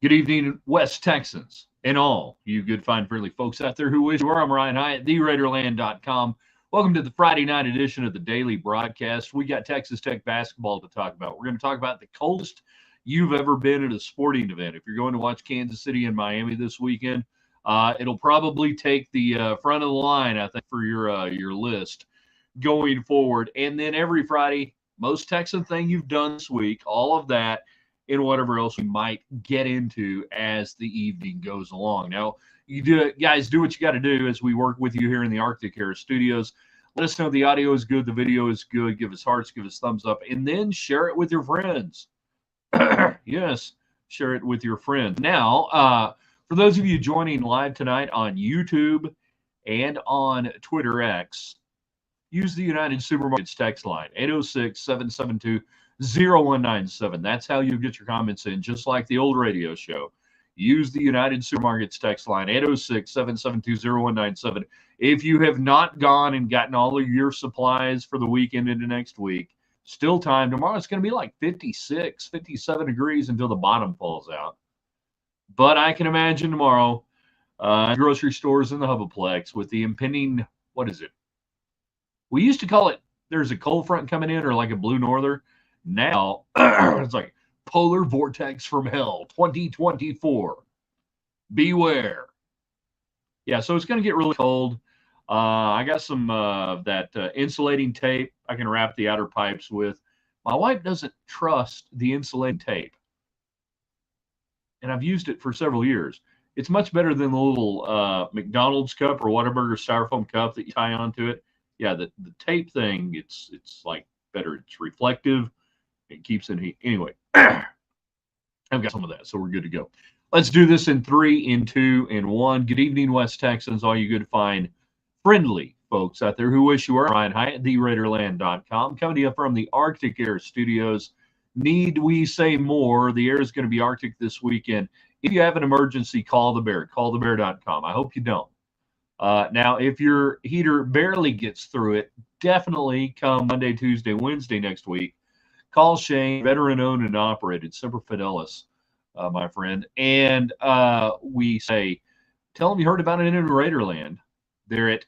Good evening, West Texans, and all you good, fine, friendly folks out there who wish you were. I'm Ryan Hyatt, TheRaiderland.com. Welcome to the Friday night edition of the daily broadcast. We got Texas Tech basketball to talk about. We're going to talk about the coldest you've ever been at a sporting event. If you're going to watch Kansas City and Miami this weekend, it'll probably take the front of the line, I think, for your list going forward. And then every Friday, most Texan thing you've done this week, all of that and whatever else we might get into as the evening goes along. Now, guys, do what you got to do as we work with you here in the Arctic Air Studios. Let us know the audio is good, the video is good. Give us hearts, give us thumbs up, and then share it with your friends. Yes, share it with your friends. Now, for those of you joining live tonight on YouTube and on Twitter X, use the United Supermarkets text line, 806-772-0197. That's how you get your comments in, just like the old radio show. Use the United Supermarkets text line, 806-772-0197. If you have not gone and gotten all of your supplies for the weekend into next week, still time. Tomorrow it's going to be like 56, 57 degrees until the bottom falls out. But I can imagine tomorrow, grocery stores in the Hubaplex with the impending, what is it? We used to call it, there's a cold front coming in or like a blue norther. Now it's like polar vortex from hell 2024. Beware. Yeah, so it's going to get really cold. I got some that insulating tape I can wrap the outer pipes with. My wife doesn't trust the insulating tape, and I've used it for several years. It's much better than the little McDonald's cup or Whataburger styrofoam cup that you tie onto it. Yeah, the tape thing, it's like better. It's reflective. It keeps in heat. Anyway, I've got some of that, so we're good to go. Let's do this in 3, in 2, in 1. Good evening, West Texans, all you good, fine, friendly folks out there who wish you were. Ryan Hyatt, TheRaiderland.com, coming to you from the Arctic Air Studios. Need we say more? The air is going to be Arctic this weekend. If you have an emergency, call the Bear. CallTheBear.com. I hope you don't. Now, if your heater barely gets through it, definitely come Monday, Tuesday, Wednesday next week. Call Shane, veteran-owned and operated, Semper Fidelis, my friend. And we say, tell them you heard about it in Raiderland. They're at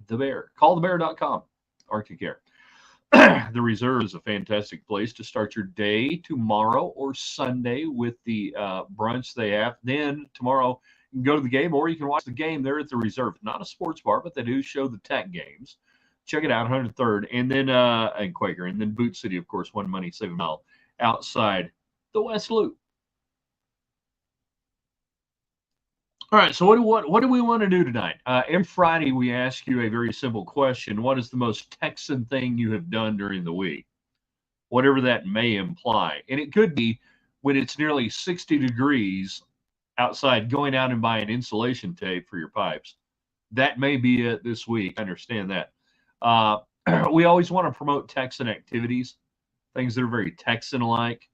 The Bear. CallTheBear.com, Arctic Air. The Reserve is a fantastic place to start your day tomorrow or Sunday with the brunch they have. Then tomorrow, you can go to the game or you can watch the game there at the Reserve. Not a sports bar, but they do show the Tech games. Check it out, 103rd, and then and Quaker, and then Boot City, of course, one money, 7 mile outside the West Loop. All right, so what do we want to do tonight? Every Friday, we ask you a very simple question. What is the most Texan thing you have done during the week? Whatever that may imply. And it could be when it's nearly 60 degrees outside, going out and buying insulation tape for your pipes. That may be it this week. I understand that. We always want to promote Texan activities, things that are very Texan-like,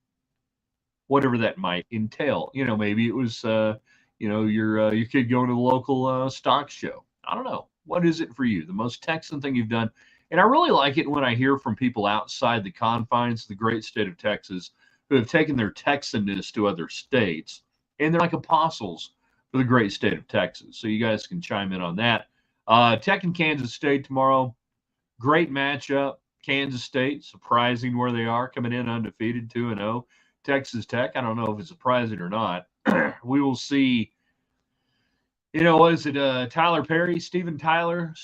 whatever that might entail. You know, maybe it was, your kid going to the local stock show. I don't know. What is it for you? The most Texan thing you've done? And I really like it when I hear from people outside the confines of the great state of Texas who have taken their Texanness to other states, and they're like apostles for the great state of Texas. So you guys can chime in on that. Tech and Kansas State tomorrow. Great matchup. Kansas State, surprising where they are, coming in undefeated, 2-0. Texas Tech, I don't know if it's surprising or not. We will see. You know, what is it? Tyler Perry, Steven Tyler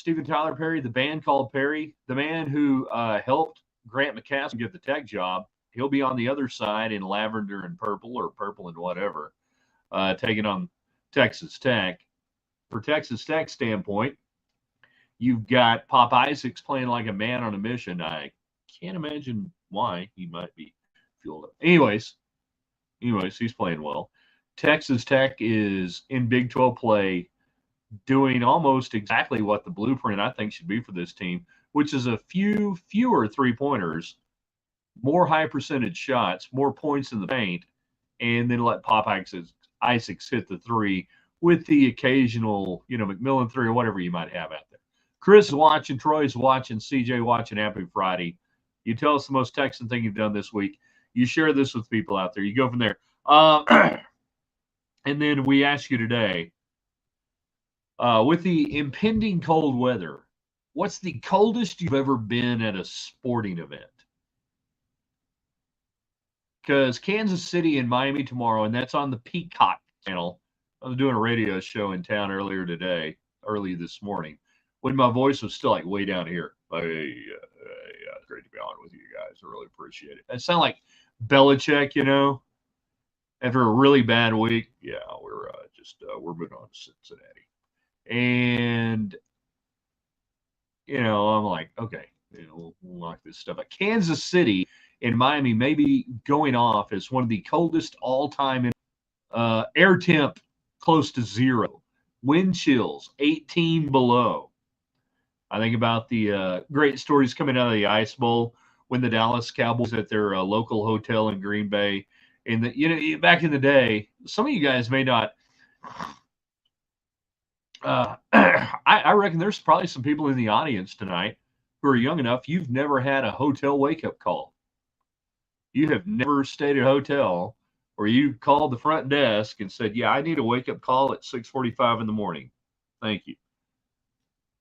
Perry, the band called Perry, the man who helped Grant McCaskey get the Tech job. He'll be on the other side in lavender and purple, or purple and whatever, taking on Texas Tech. For Texas Tech standpoint, you've got Pop Isaacs playing like a man on a mission. I can't imagine why. He might be fueled up. Anyways, he's playing well. Texas Tech is in Big 12 play doing almost exactly what the blueprint I think should be for this team, which is a fewer three-pointers, more high percentage shots, more points in the paint, and then let Pop Isaacs hit the three with the occasional, McMillan three or whatever you might have out there. Chris is watching, Troy's watching, CJ watching. Happy Friday. You tell us the most Texan thing you've done this week. You share this with people out there. You go from there. And then we ask you today, with the impending cold weather, what's the coldest you've ever been at a sporting event? Because Kansas City and Miami tomorrow, and that's on the Peacock channel. I was doing a radio show in town early this morning, when my voice was still like way down here. Hey, yeah, it's great to be on with you guys. I really appreciate it. I sound like Belichick, after a really bad week. Yeah, we're moving on to Cincinnati, and I'm like, okay, we'll knock this stuff out. Kansas City and Miami may be going off as one of the coldest all-time. Air temp close to zero. Wind chills 18 below. I think about the great stories coming out of the Ice Bowl when the Dallas Cowboys at their local hotel in Green Bay. And back in the day, some of you guys may not. I reckon there's probably some people in the audience tonight who are young enough. You've never had a hotel wake-up call. You have never stayed at a hotel where you called the front desk and said, "Yeah, I need a wake-up call at 6:45 in the morning. Thank you."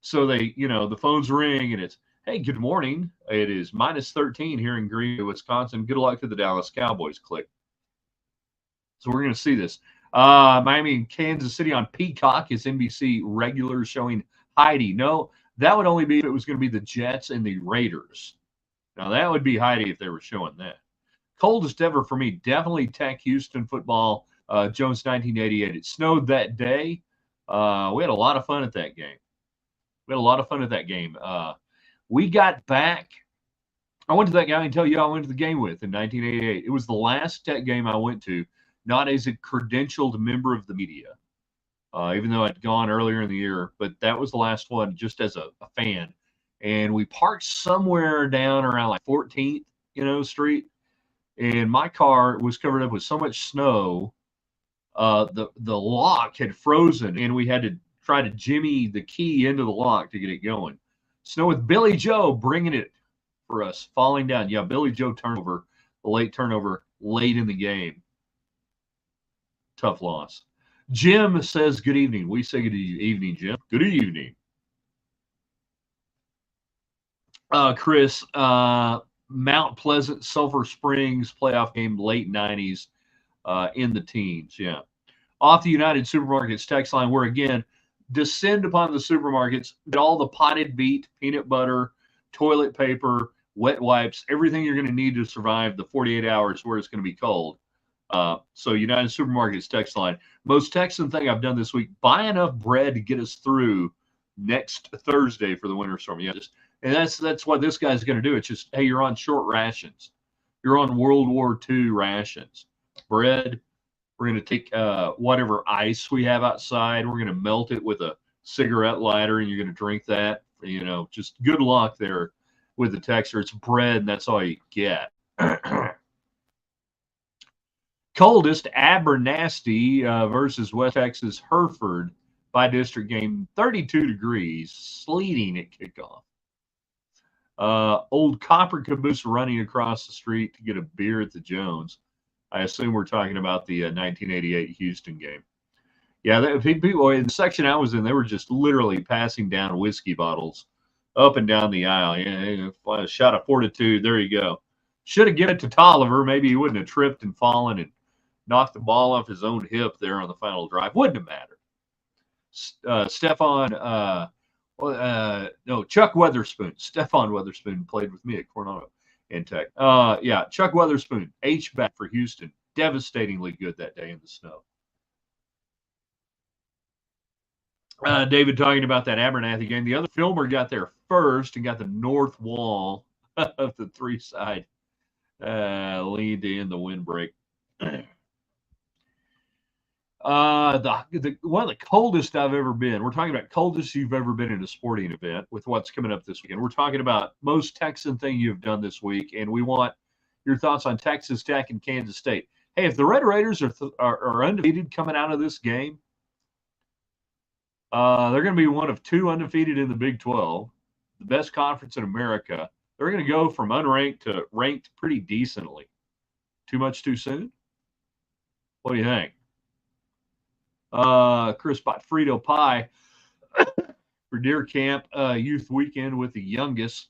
So the phones ring and it's, "Hey, good morning. It is -13 here in Green Bay, Wisconsin. Good luck to the Dallas Cowboys." Click. So we're going to see this. Miami and Kansas City on Peacock is NBC regular showing Heidi. No, that would only be if it was going to be the Jets and the Raiders. Now, that would be Heidi if they were showing that. Coldest ever for me, definitely Tech Houston football, Jones 1988. It snowed that day. We had a lot of fun at that game. We got back. I went to that guy and tell you I went to the game with in 1988. It was the last Tech game I went to, not as a credentialed member of the media, even though I'd gone earlier in the year. But that was the last one just as a fan. And we parked somewhere down around like 14th, Street. And my car was covered up with so much snow, the lock had frozen, and we had to try to jimmy the key into the lock to get it going. Snow with Billy Joe bringing it for us, falling down. Yeah, Billy Joe the late turnover late in the game. Tough loss. Jim says good evening. We say good evening, Jim. Good evening. Chris, Mount Pleasant, Sulphur Springs playoff game, late 90s, in the teens. Yeah. Off the United Supermarkets text line, where again, descend upon the supermarkets, get all the potted meat, peanut butter, toilet paper, wet wipes, everything you're going to need to survive the 48 hours where it's going to be cold. So United Supermarkets text line. Most Texan thing I've done this week, buy enough bread to get us through next Thursday for the winter storm. Yeah, and that's what this guy's going to do. It's just, hey, you're on short rations. You're on World War II rations. Bread, we're going to take whatever ice we have outside. We're going to melt it with a cigarette lighter, and you're going to drink that. Just good luck there with the texture. It's bread, and that's all you get. Coldest, Abernathy versus West Texas Hereford by district game, 32 degrees, sleeting at kickoff. Old Copper Caboose running across the street to get a beer at the Jones. I assume we're talking about the 1988 Houston game. Yeah, people in the section I was in, they were just literally passing down whiskey bottles up and down the aisle. Yeah, a shot of fortitude. There you go. Should have given it to Tolliver. Maybe he wouldn't have tripped and fallen and knocked the ball off his own hip there on the final drive. Wouldn't have mattered. Chuck Weatherspoon. Stefan Weatherspoon played with me at Coronado in Tech. Chuck Weatherspoon, H-back for Houston. Devastatingly good that day in the snow. David talking about that Abernathy game. The other filmer got there first and got the north wall of the three-side lead to end the windbreak. One of the coldest I've ever been. We're talking about coldest you've ever been in a sporting event with what's coming up this weekend. We're talking about most Texan thing you've done this week, and we want your thoughts on Texas Tech and Kansas State. Hey, if the Red Raiders are undefeated coming out of this game, they're going to be one of two undefeated in the Big 12, the best conference in America. They're going to go from unranked to ranked pretty decently. Too much too soon? What do you think? Chris bought Frito pie for deer camp youth weekend with the youngest.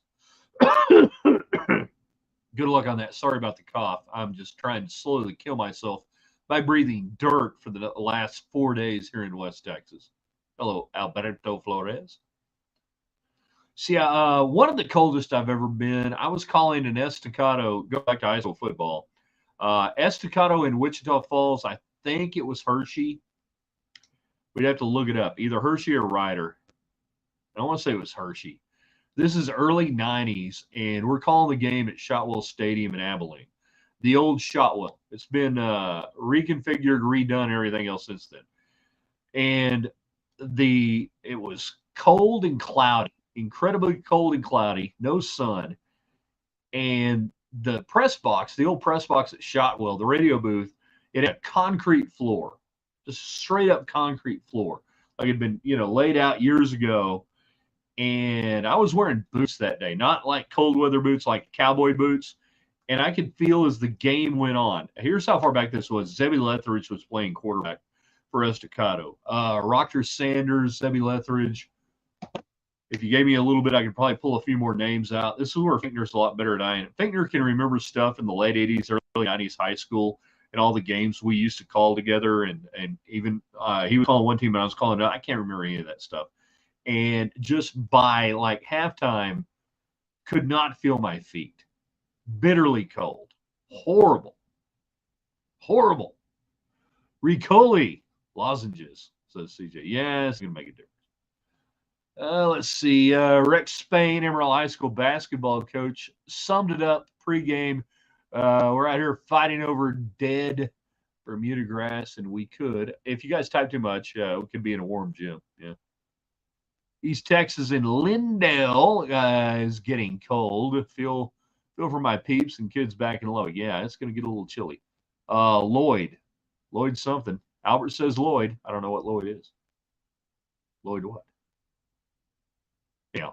Good luck on that. Sorry about the cough. I'm just trying to slowly kill myself by breathing dirt for the last 4 days here in West Texas. Hello, Alberto Flores. See, one of the coldest I've ever been, I was calling an Estacado, go back to high school football. Estacado in Wichita Falls, I think it was Hershey. We'd have to look it up, either Hershey or Ryder. I want to say it was Hershey. This is early 90s, and we're calling the game at Shotwell Stadium in Abilene. The old Shotwell. It's been reconfigured, redone, everything else since then. And it was cold and cloudy, incredibly cold and cloudy, no sun. And the press box, the old press box at Shotwell, the radio booth, it had a concrete floor, just straight up concrete floor. Like it had been, laid out years ago. And I was wearing boots that day, not like cold weather boots, like cowboy boots. And I could feel as the game went on. Here's how far back this was. Zebby Lethridge was playing quarterback for Estacado. Roger Sanders, Zebby Lethridge. If you gave me a little bit, I could probably pull a few more names out. This is where Finkner's a lot better than I am. Finkner can remember stuff in the late 80s, early 90s high school and all the games we used to call together. And even he was calling one team and I was calling another. I can't remember any of that stuff. And just by like halftime, could not feel my feet. Bitterly cold. Horrible. Horrible. Ricoli lozenges, says CJ. Yeah, it's going to make a difference. Let's see. Rex Spain, Emerald High School basketball coach, summed it up pregame. We're out here fighting over dead Bermuda grass, and we could. If you guys type too much, we could be in a warm gym. Yeah. East Texas in Lindale is getting cold. Feel for my peeps and kids back in low. Yeah, it's going to get a little chilly. Lloyd something. Albert says Lloyd. I don't know what Lloyd is. Lloyd what? Yeah.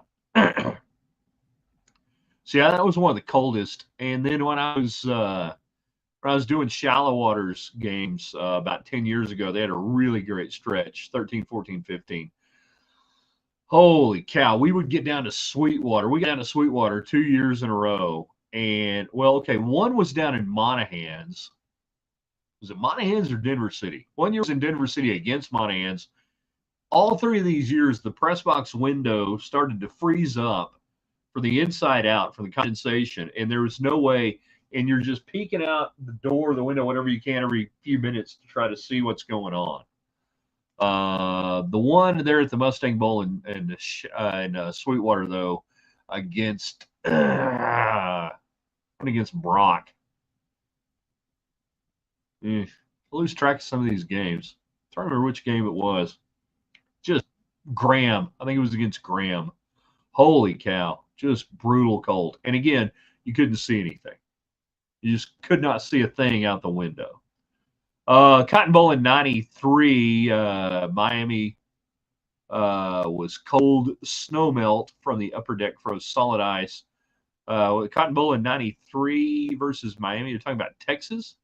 See, that was one of the coldest. And then when I was doing Shallow Waters games about 10 years ago, they had a really great stretch, 13, 14, 15. Holy cow. We would get down to Sweetwater. We got down to Sweetwater 2 years in a row. And, well, okay, one was down in Monahans. Was it Monahans or Denver City? 1 year was in Denver City against Monahans. All 3 of these years, the press box window started to freeze up for the inside out, for the condensation, and there was no way, and you're just peeking out the door, the window, whatever you can every few minutes to try to see what's going on. The one there at the Mustang Bowl in Sweetwater, though, against Brock. I lose track of some of these games. I'm trying to remember which game it was. Just Graham. I think it was against Graham. Holy cow. Just brutal cold. And again, you couldn't see anything. You just could not see a thing out the window. Cotton Bowl in 93, Miami was cold snow melt from the upper deck froze solid ice. Cotton Bowl in 93 versus Miami. You're talking about Texas?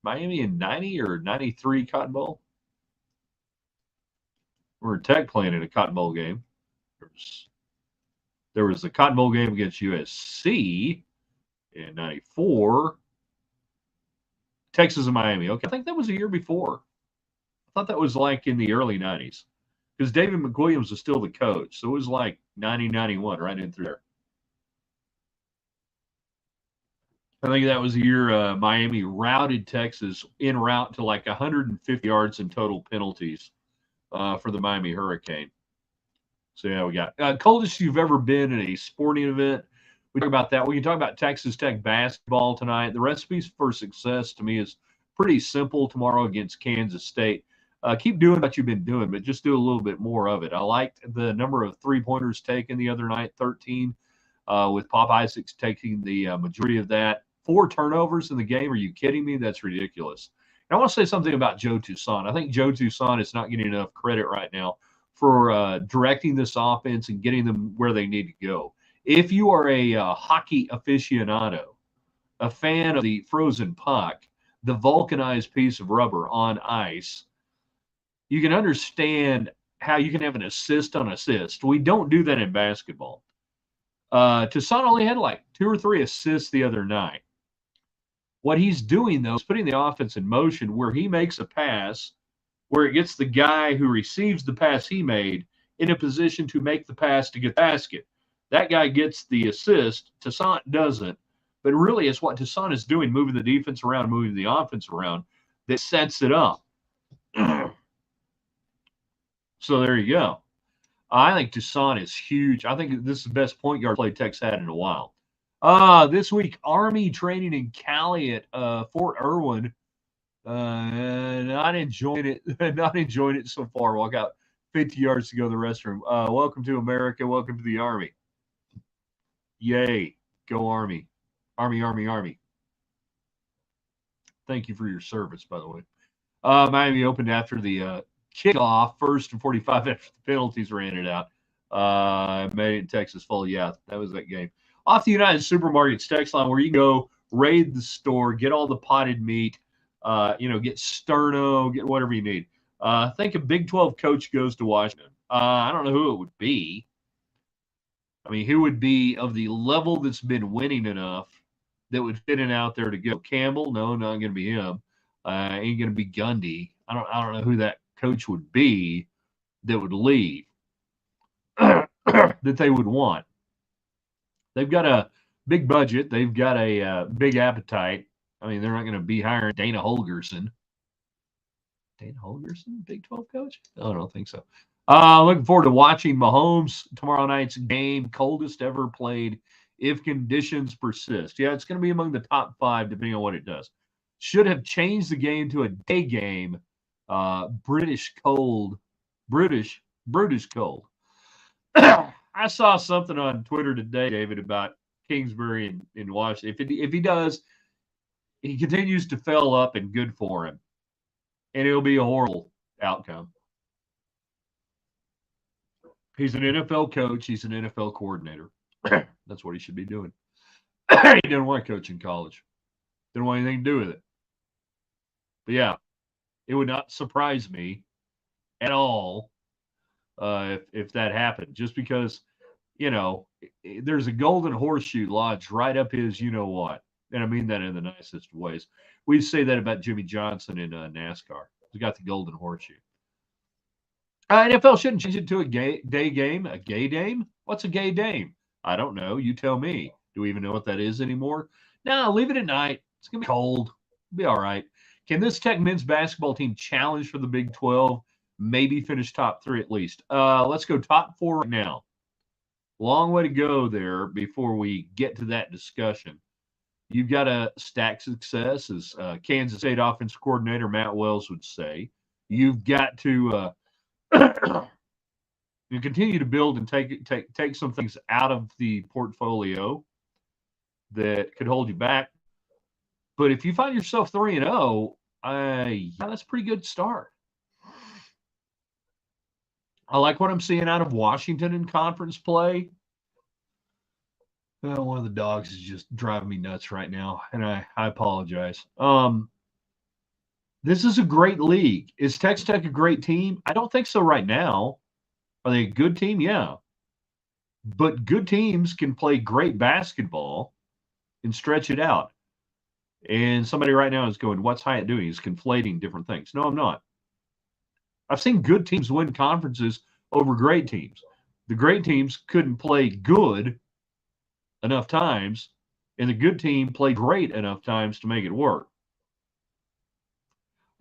Miami in 90 or 93 Cotton Bowl? We're Tech playing in a Cotton Bowl game. There was the Cotton Bowl game against USC in 94. Texas and Miami. Okay, I think that was a year before. I thought that was like in the early 90s because David McWilliams was still the coach. So it was like 90, 91, right in through there. I think that was the year Miami routed Texas en route to like 150 yards in total penalties for the Miami Hurricane. So, yeah, we got coldest you've ever been in a sporting event. We talk about that. We can talk about Texas Tech basketball tonight. The recipes for success to me is pretty simple tomorrow against Kansas State. Keep doing what you've been doing, but just do a little bit more of it. I liked the number of three-pointers taken the other night, 13, with Pop Isaacs taking the majority of that. 4 turnovers in the game. Are you kidding me? That's ridiculous. And I want to say something about Joe Toussaint. I think Joe Toussaint is not getting enough credit right now for directing this offense and getting them where they need to go. If you are a hockey aficionado, a fan of the frozen puck, the vulcanized piece of rubber on ice, you can understand how you can have an assist on assist. We don't do that in basketball. Texan only had like 2 or 3 assists the other night. What he's doing, though, is putting the offense in motion where he makes a pass, where it gets the guy who receives the pass he made in a position to make the pass to get the basket. That guy gets the assist. Texan doesn't. But really, it's what Texan is doing, moving the defense around, moving the offense around, that sets it up. So there you go. I think Texan is huge. I think this is the best point guard play Tex had in a while. This week, Army training in Cali at Fort Irwin. Not enjoying it. Not enjoying it so far. Walk out 50 yards to go to the restroom. Welcome to America. Welcome to the Army. Yay. Go Army. Army, Army, Army. Thank you for your service, by the way. Miami opened after the kickoff, first and 45 after the penalties were handed out. Made it in Texas full. Yeah, that was that game. Off the United Supermarkets text line where you can go raid the store, get all the potted meat, get sterno, get whatever you need. Think a Big 12 coach goes to Washington. I don't know who it would be. I mean, who would be of the level that's been winning enough that would fit in out there to go? Campbell? No, not going to be him. Ain't going to be Gundy. I don't know who that coach would be that would leave that they would want. They've got a big budget. They've got a big appetite. I mean, they're not going to be hiring Dana Holgorsen. Dana Holgorsen, Big 12 coach? I don't think so. Looking forward to watching Mahomes tomorrow night's game, coldest ever played, if conditions persist. Yeah, it's going to be among the top 5, depending on what it does. Should have changed the game to a day game. British cold. British cold. I saw something on Twitter today, David, about Kingsbury in Washington. If he does, he continues to fill up, and good for him. And it'll be a horrible outcome. He's an NFL coach. He's an NFL coordinator. That's what he should be doing. He didn't want to coach in college. Didn't want anything to do with it. But yeah, it would not surprise me at all if that happened. Just because, there's a golden horseshoe lodged right up his you-know-what. And I mean that in the nicest ways. We say that about Jimmy Johnson in NASCAR. He's got the golden horseshoe. NFL shouldn't change it to a day game. A gay game? What's a gay game? I don't know. You tell me. Do we even know what that is anymore? No, leave it at night. It's going to be cold. It'll be all right. Can this Tech men's basketball team challenge for the Big 12? Maybe finish top 3 at least. Let's go top 4 right now. Long way to go there before we get to that discussion. You've got to stack success, as Kansas State offensive coordinator Matt Wells would say. You've got to you continue to build and take some things out of the portfolio that could hold you back. But if you find yourself 3-0, that's a pretty good start. I like what I'm seeing out of Washington in conference play. One of the dogs is just driving me nuts right now, and I apologize. This is a great league. Is Texas Tech a great team? I don't think so right now. Are they a good team? Yeah. But good teams can play great basketball and stretch it out. And somebody right now is going, what's Hyatt doing? He's conflating different things. No, I'm not. I've seen good teams win conferences over great teams. The great teams couldn't play good enough times, and the good team played great enough times to make it work.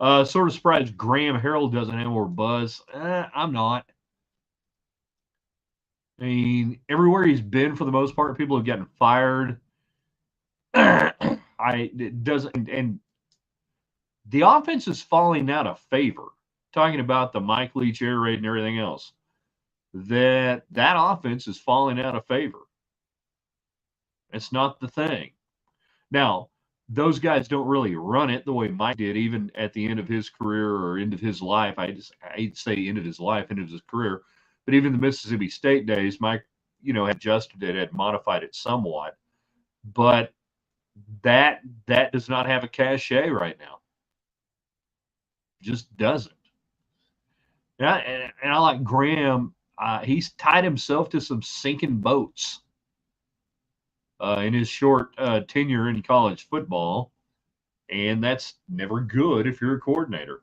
Sort of surprised Graham Harrell doesn't have more buzz. I'm not. I mean, everywhere he's been, for the most part, people have gotten fired. It doesn't, and the offense is falling out of favor. Talking about the Mike Leach air raid and everything else, that offense is falling out of favor. It's not the thing. Now, those guys don't really run it the way Mike did, even at the end of his career or end of his life. I hate to say end of his life, end of his career, but even the Mississippi State days, Mike, had adjusted it, had modified it somewhat, but that does not have a cachet right now. Just doesn't. And I like Graham. He's tied himself to some sinking boats in his short tenure in college football, and that's never good if you're a coordinator.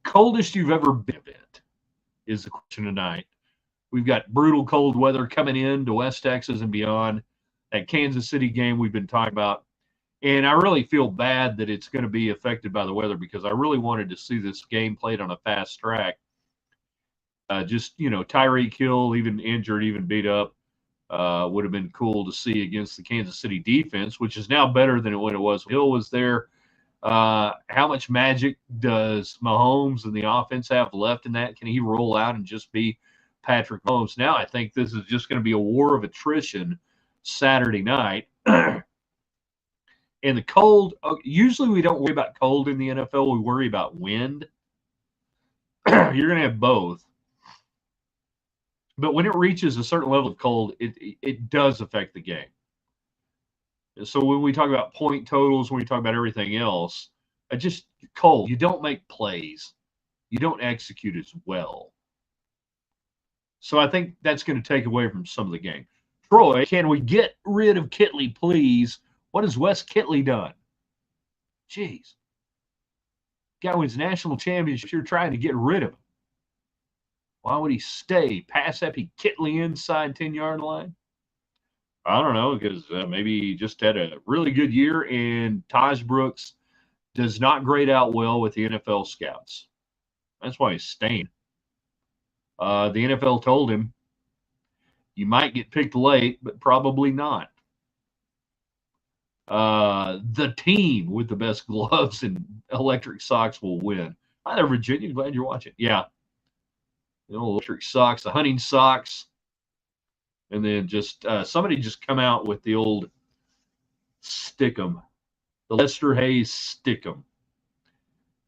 Coldest you've ever been event is the question tonight. We've got brutal cold weather coming in to West Texas and beyond. That Kansas City game we've been talking about. And I really feel bad that it's going to be affected by the weather because I really wanted to see this game played on a fast track. Tyreek Hill, even injured, even beat up, would have been cool to see against the Kansas City defense, which is now better than when it was. Hill was there. How much magic does Mahomes and the offense have left in that? Can he roll out and just be Patrick Mahomes? Now I think this is just going to be a war of attrition Saturday night. And the cold, usually we don't worry about cold in the NFL. We worry about wind. You're going to have both. But when it reaches a certain level of cold, it does affect the game. So when we talk about point totals, when we talk about everything else, just cold. You don't make plays. You don't execute as well. So I think that's going to take away from some of the game. Troy, can we get rid of Kitley, please? What has Wes Kitley done? Jeez. Guy wins national championships. You're trying to get rid of him. Why would he stay? Pass Epi Kitley inside 10-yard line? I don't know, because maybe he just had a really good year, and Taj Brooks does not grade out well with the NFL scouts. That's why he's staying. The NFL told him, you might get picked late, but probably not. The team with the best gloves and electric socks will win. Hi there, Virginia. Glad you're watching. Yeah. The old electric socks, the hunting socks. And then just somebody just come out with the old Stickum. The Lester Hayes Stickum.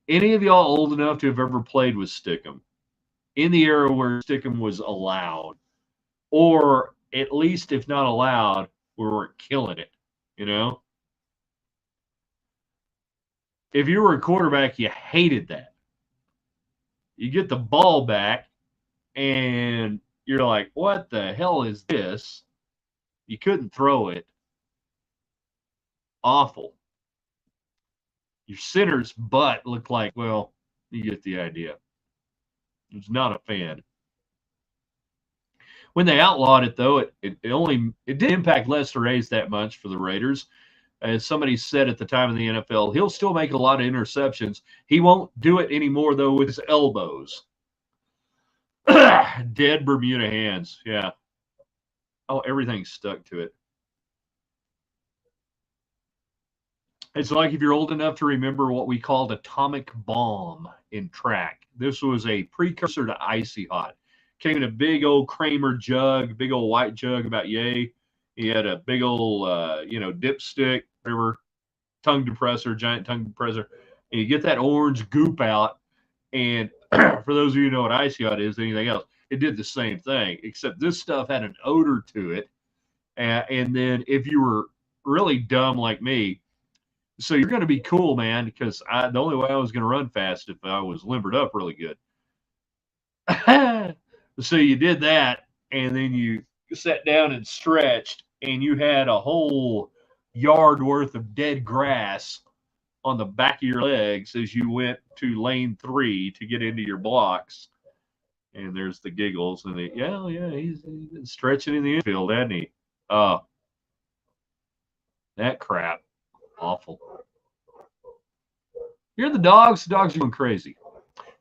Any of y'all old enough to have ever played with Stickum? In the era where Stickum was allowed. Or at least if not allowed, we weren't killing it, you know? If you were a quarterback, you hated that. You get the ball back, and you're like, what the hell is this? You couldn't throw it. Awful. Your center's butt looked like, well, you get the idea. I was not a fan. When they outlawed it, though, it didn't impact Lester Hayes that much for the Raiders. As somebody said at the time of the NFL, he'll still make a lot of interceptions. He won't do it anymore, though, with his elbows. Dead Bermuda hands. Yeah. Oh, everything's stuck to it. It's like if you're old enough to remember what we called atomic bomb in track. This was a precursor to Icy Hot. Came in a big old Kramer jug, big old white jug about yay. He had a big old, dipstick, whatever, tongue depressor, giant tongue depressor. And you get that orange goop out. And for those of you who know what Icy Hot is, anything else, it did the same thing, except this stuff had an odor to it. And then if you were really dumb like me, so you're going to be cool, man, because the only way I was going to run fast if I was limbered up really good. So you did that, and then you sat down and stretched, and you had a whole yard worth of dead grass on the back of your legs as you went to lane 3 to get into your blocks. And there's the giggles, and he's been stretching in the infield, hasn't he? That crap. Awful. You're the dogs. The dogs are going crazy.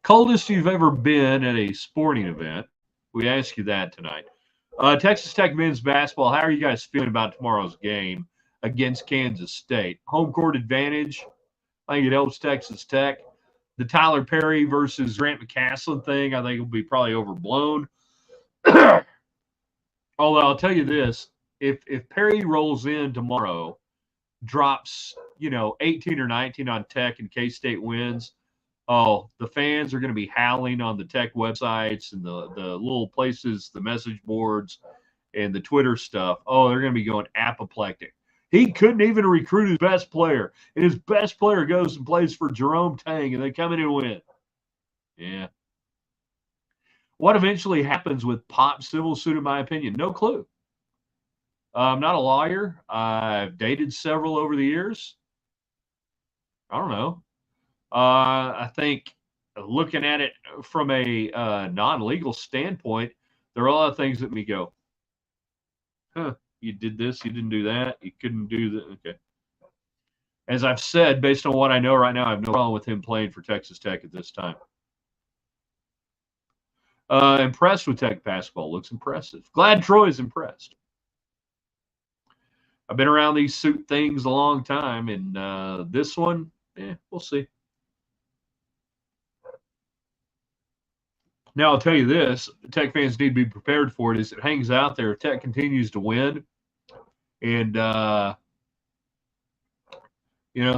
Coldest you've ever been at a sporting event. We ask you that tonight. Texas Tech men's basketball. How are you guys feeling about tomorrow's game against Kansas State? Home court advantage. I think it helps Texas Tech. The Tyler Perry versus Grant McCaslin thing, I think will be probably overblown. Although I'll tell you this, if Perry rolls in tomorrow, drops 18 or 19 on Tech and K-State wins, the fans are going to be howling on the Tech websites and the little places, the message boards and the Twitter stuff. They're going to be going apoplectic. He couldn't even recruit his best player, and his best player goes and plays for Jerome Tang, and they come in and win. Yeah. What eventually happens with Pop civil suit, in my opinion? No clue. I'm not a lawyer. I've dated several over the years. I don't know. I think looking at it from a non-legal standpoint, there are a lot of things that me go, huh, you did this, you didn't do that, you couldn't do that. Okay. As I've said, based on what I know right now, I have no problem with him playing for Texas Tech at this time. Impressed with Tech basketball. Looks impressive. Glad Troy's impressed. I've been around these suit things a long time, and this one, we'll see. Now, I'll tell you this, Tech fans need to be prepared for it as it hangs out there. If Tech continues to win and,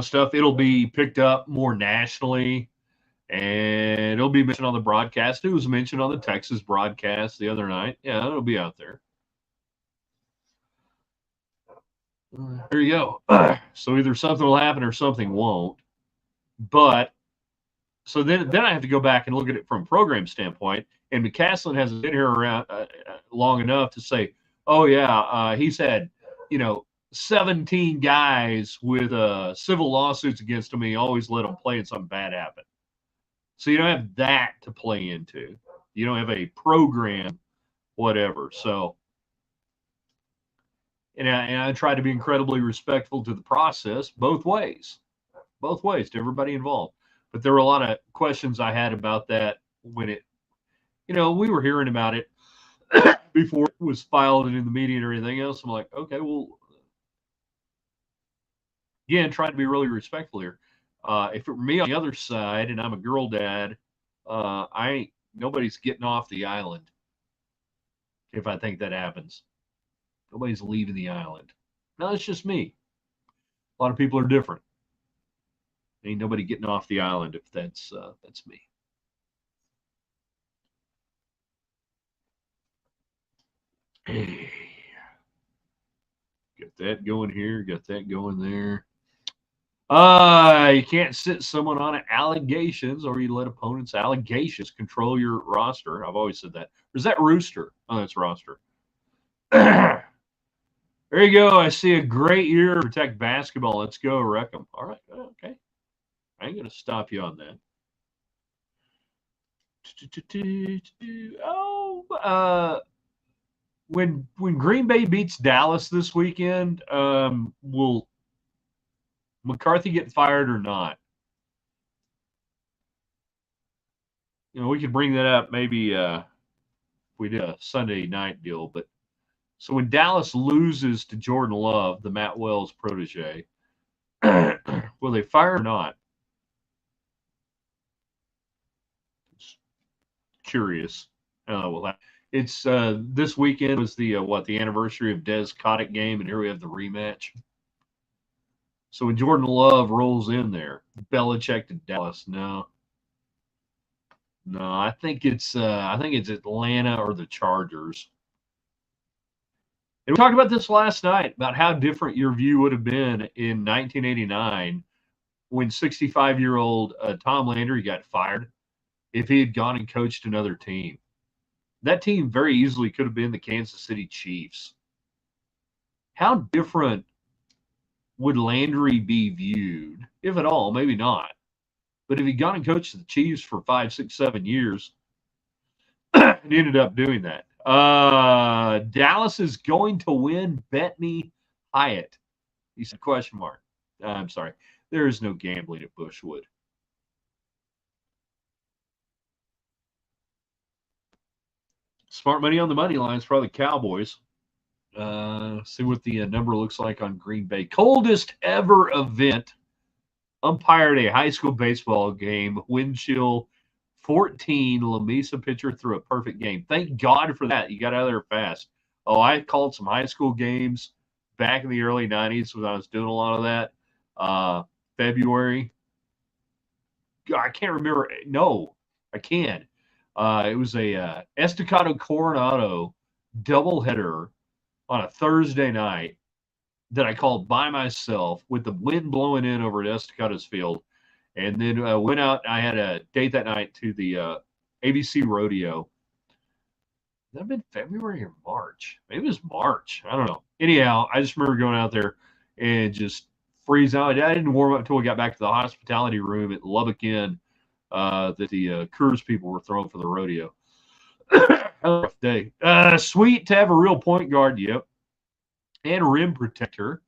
stuff, it'll be picked up more nationally, and it'll be mentioned on the broadcast. It was mentioned on the Texas broadcast the other night. Yeah, it'll be out there. There you go. So either something will happen or something won't. But so then I have to go back and look at it from a program standpoint. And McCaslin hasn't been here around long enough to say, oh yeah, he's had 17 guys with civil lawsuits against him. And he always let them play and something bad happen. So you don't have that to play into. You don't have a program, whatever. So. And I try to be incredibly respectful to the process both ways to everybody involved. But there were a lot of questions I had about that when it, we were hearing about it before it was filed and in the media and everything else. I'm like, okay, well, again, trying to be really respectful here. If it were me on the other side and I'm a girl dad, nobody's getting off the island if I think that happens. Nobody's leaving the island. No, it's just me. A lot of people are different. Ain't nobody getting off the island if that's me. Hey. Get that going here, got that going there. You can't sit someone on allegations, or you let opponents' allegations control your roster. I've always said that. Or is that Rooster? Oh, that's roster. There you go. I see a great year for Tech basketball. Let's go, Wreckham. All right. Okay. I ain't going to stop you on that. When Green Bay beats Dallas this weekend, will McCarthy get fired or not? We could bring that up maybe if we did a Sunday night deal, but so when Dallas loses to Jordan Love, the Matt Wells protege, will they fire or not? It's curious. It's this weekend was the anniversary of Des Kotick game, and here we have the rematch. So when Jordan Love rolls in there, Belichick to Dallas, no, I think it's Atlanta or the Chargers. And we talked about this last night about how different your view would have been in 1989 when 65-year-old Tom Landry got fired if he had gone and coached another team. That team very easily could have been the Kansas City Chiefs. How different would Landry be viewed, if at all? Maybe not. But if he'd gone and coached the Chiefs for 5, 6, 7 years, and he ended up doing that. Dallas is going to win. Bet me Hyatt. He said, question mark. I'm sorry. There is no gambling at Bushwood. Smart money on the money line is probably Cowboys. See what the number looks like on Green Bay. Coldest ever event. Umpired a high school baseball game. Wind chill 14. Lamesa pitcher threw a perfect game. Thank God for that. You got out of there fast. Oh, I called some high school games back in the early 90s when I was doing a lot of that. February. I can't remember. No, I can. It was a Estacado Coronado doubleheader on a Thursday night. that I called by myself with the wind blowing in over at Estacadas Field. And then went out. I had a date that night to the ABC Rodeo. That have been February or March? Maybe it was March. I don't know. Anyhow, I just remember going out there and just freeze out. I didn't warm up until we got back to the hospitality room at Lubbock Inn that the Coors people were throwing for the rodeo. Rough day. Sweet to have a real point guard, yep. And rim protector.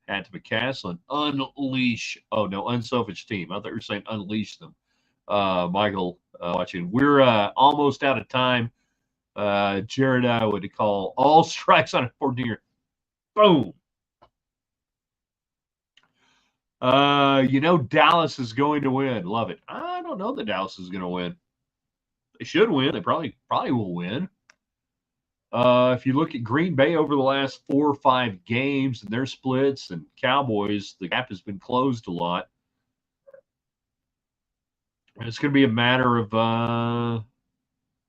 Had to McCaslin. Unleash. Oh, no, unselfish team. I thought you were saying unleash them. Michael watching. We're almost out of time. Jared, I would call all strikes on a 14-year. Boom. Dallas is going to win. Love it. I don't know that Dallas is going to win. They should win. They probably will win. If you look at Green Bay over the last 4 or 5 games and their splits and Cowboys, the gap has been closed a lot. And it's going to be a matter of,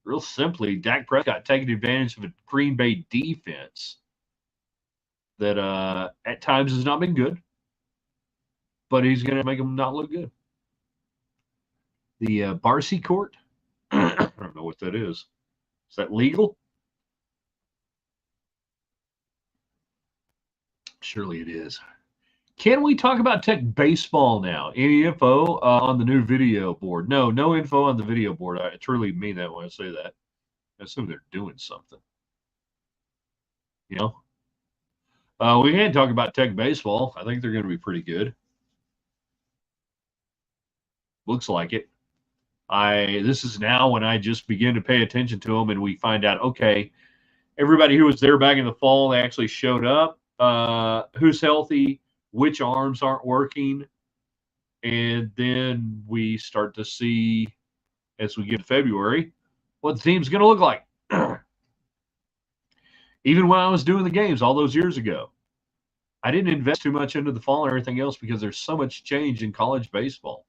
real simply, Dak Prescott taking advantage of a Green Bay defense that at times has not been good, but he's going to make them not look good. The Barcy Court, I don't know what that is. Is that legal? Surely it is. Can we talk about Tech baseball now? Any info on the new video board? No info on the video board. I truly mean that when I say that. I assume they're doing something. We can talk about Tech baseball. I think they're going to be pretty good. Looks like it. This is now when I just begin to pay attention to them, and we find out, okay, everybody who was there back in the fall, they actually showed up. Who's healthy? Which arms aren't working? And then we start to see, as we get to February, what the team's going to look like. Even when I was doing the games all those years ago, I didn't invest too much into the fall and everything else because there's so much change in college baseball.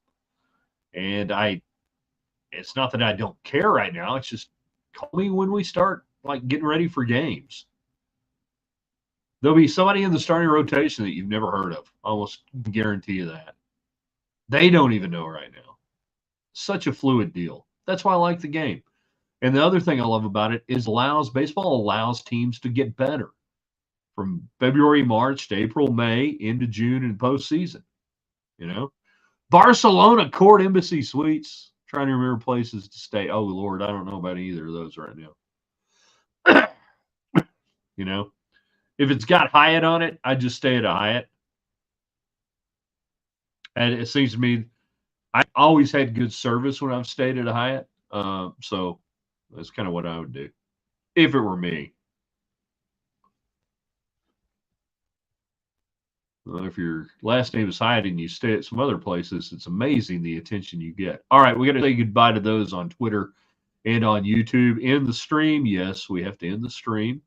And it's not that I don't care right now. It's just call me when we start getting ready for games. There'll be somebody in the starting rotation that you've never heard of. Almost guarantee you that. They don't even know right now. Such a fluid deal. That's why I like the game. And the other thing I love about it is baseball allows teams to get better from February, March to April, May, into June and postseason. Barcelona Court Embassy Suites. Trying to remember places to stay. Oh, Lord, I don't know about either of those right now. If it's got Hyatt on it, I just stay at a Hyatt. And it seems to me I always had good service when I've stayed at a Hyatt. So that's kind of what I would do if it were me. If your last name is Hyatt and you stay at some other places, it's amazing the attention you get. All right, we got to say goodbye to those on Twitter and on YouTube. End the stream. Yes, we have to end the stream.